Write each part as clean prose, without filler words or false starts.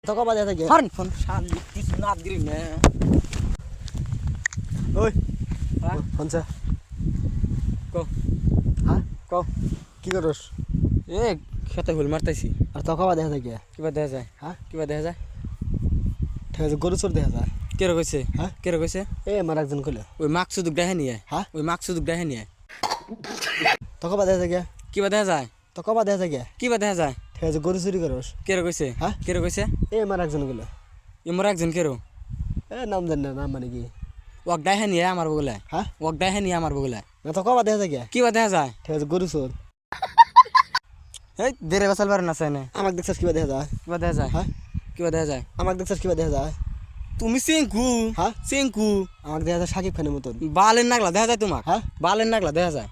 তো কবা দেখা থাকে হরেন ফোন শালি কিছু না দিলি না ওই হ্যাঁ ফোনছে কো হ্যাঁ কো কি করস এ খেতে হুল মারতাইছি আর তো কবা দেখা থাকে কিবা দেখা যায় হ্যাঁ কিবা দেখা যায় ঠিক আছে গরু চোর দেখা যায় কেরো কইছে হ্যাঁ কেরো কইছে এ আমার একজন কইলে ওই মাকসুদুক দেখে নিয়ে হ্যাঁ ওই মাকসুদুক দেখে নিয়ে তো কবা দেখা থাকে কিবা দেখা যায় তো কবা দেখা থাকে কিবা দেখা যায় ঠিক আছে গরু চুরি করস কেরো কইছে হ্যাঁ কেরো কইছে এ আমার একজন কইলে ইমর একজন কেরো এ নাম জানি না নাম মানে কি ওক দেখে নিয়ে আমার বগলে হ্যাঁ ওক দেখে নিয়ে আমার বগলে না তো কবা দেখা থাকে কিবা দেখা যায় ঠিক আছে গরু চোর এই দেরে বাসাল পারে না চাইনে আমাকে দেখছিস কিবা দেখা যায় কিবা দেখা যায় হ্যাঁ কিবা দেখা যায় আমাকে দেখছিস কিবা দেখা যায় তুমি চেঙ্কু হ্যাঁ চেঙ্কু আমাকে দেখা যায় সাকিব খানের মতন বালের নাগলা দেখা যায় তোমার হ্যাঁ বালের নাগলা দেখা যায়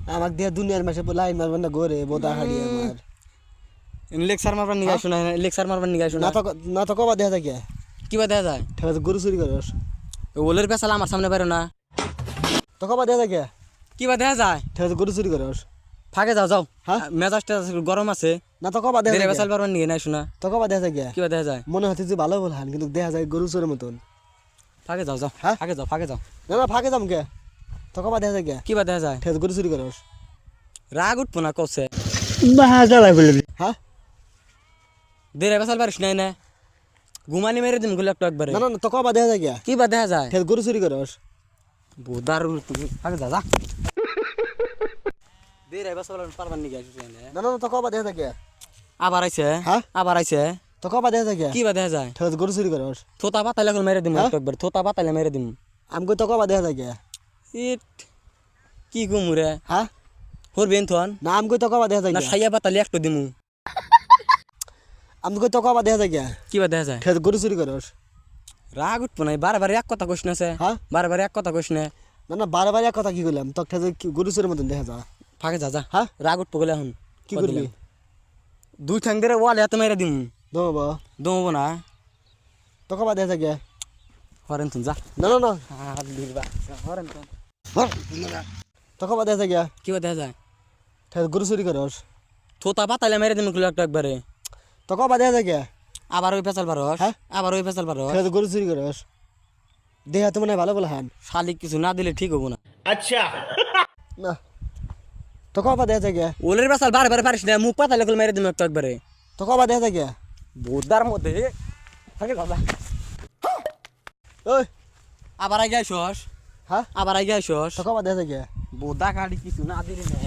আমাকে দেখা দুনিয়ার মাসে লাইন মারবেন না ঘরে বোদা হারিয়ে আমার লেকচার মারবার নিগাই শোনা লেকচার মারবার নিগাই শোনা না তো কবা দেখা থাকে কিবা দেখা যায় ঠিক আছে গরু চুরি করস ওলের পেশাল আমার সামনে বাইরো না তো কবা দেখা থাকে কিবা দেখা যায় ঠিক আছে গরু চুরি করস ফাঁকে যাও যাও হ্যাঁ? মেজাজটা গরম আছে না তো কবা দেখা দেরে থাকে পেশাল পারবার নিগে নাই শোনা তো কবা দেখা থাকে কিবা দেখা যায় মনে হচ্ছে যে ভালো বলহান কিন্তু দেখা যায় গরু চোরের মতন ফাঁকে যাও যাও হ্যাঁ? ফাঁকে যাও ফাঁকে যাও না না ফাঁকে যাম কে তো কবা দেখা থাকে কিবা দেখা যায় ঠিক আছে গরু চুরি করস রাগ উঠবো না কছে হ্যাঁ দেরে পেশাল পারিস নাই না ঘুমানি মেরে দিন গুলো একটু একবারে না না না, তো কবা দেখা থাকে কিবা দেখা যায় ঠিক আছে গরু চুরি করস বোদার তুমি ফাঁকে যা যা দেরে পেশাল পারবার নিগে না না না, তো কবা দেখা থাকে আবার আইছে হ্যাঁ? আবার আইছে তো কবা দেখা থাকে কিবা দেখা যায় ঠিক আছে গরু চুরি করস থোতা পাতাইলে এখন মেরে দিম হ্যাঁ? একবার থোতা পাতাইলে মেরে দিম আমি কই তো কবা দেখা থাকে ইট কি কুমুরে হ্যাঁ হোর বেন থন না আমি কই তো কবা দেখা না থাকে সাইয়া পাতালে একটু দিমু আমি কই তো কবা দেখা থাকে কিবা দেখা যায় ঠিক আছে গরু চুরি করস রাগ উঠবো না বারে এক কথা কইস না সে হ্যাঁ বারে এক কথা কইস না না না বারে এক কথা কি করলাম তো ঠিক আছে গরু চোরের মতন দেখা যা ফাঁকে যা যা হ্যাঁ রাগ উঠবো গেলে এখন কি করবি দুই ঠ্যাং ধরে ওয়ালে এত মেরে দিম দমবা দমবো না তো কবা দেখা থাকে হরেন তুন যা না না না হরেন তুন তো কবা দেখা থাকে কিবা দেখা যায় ঠিক আছে গরু চুরি করস থোতা পাতাইলে মেরে দিম একটু একবারে তো কবা দেখা থাকে আবার ওই পেশাল পারস হ্যাঁ? আবার ওই পেশাল পারস ঠিক আছে গরু চুরি করস দেহা তো মানে ভালো বলে হান শালিক কিছু না দিলে ঠিক হবো না না তো কবা দেখা থাকে ওলের পেশাল বারে পারিস না মুখ পাতাইলে মেরে দিম একটু একবারে তো কবা দেখা থাকে বোদার মধ্যে ফাঁকে যা যা ওই আবার আগে আইসস হ্যাঁ আবার আগে আইসস তো কবা দেখা থাকে বোদা কাটি কিছু না দিলি না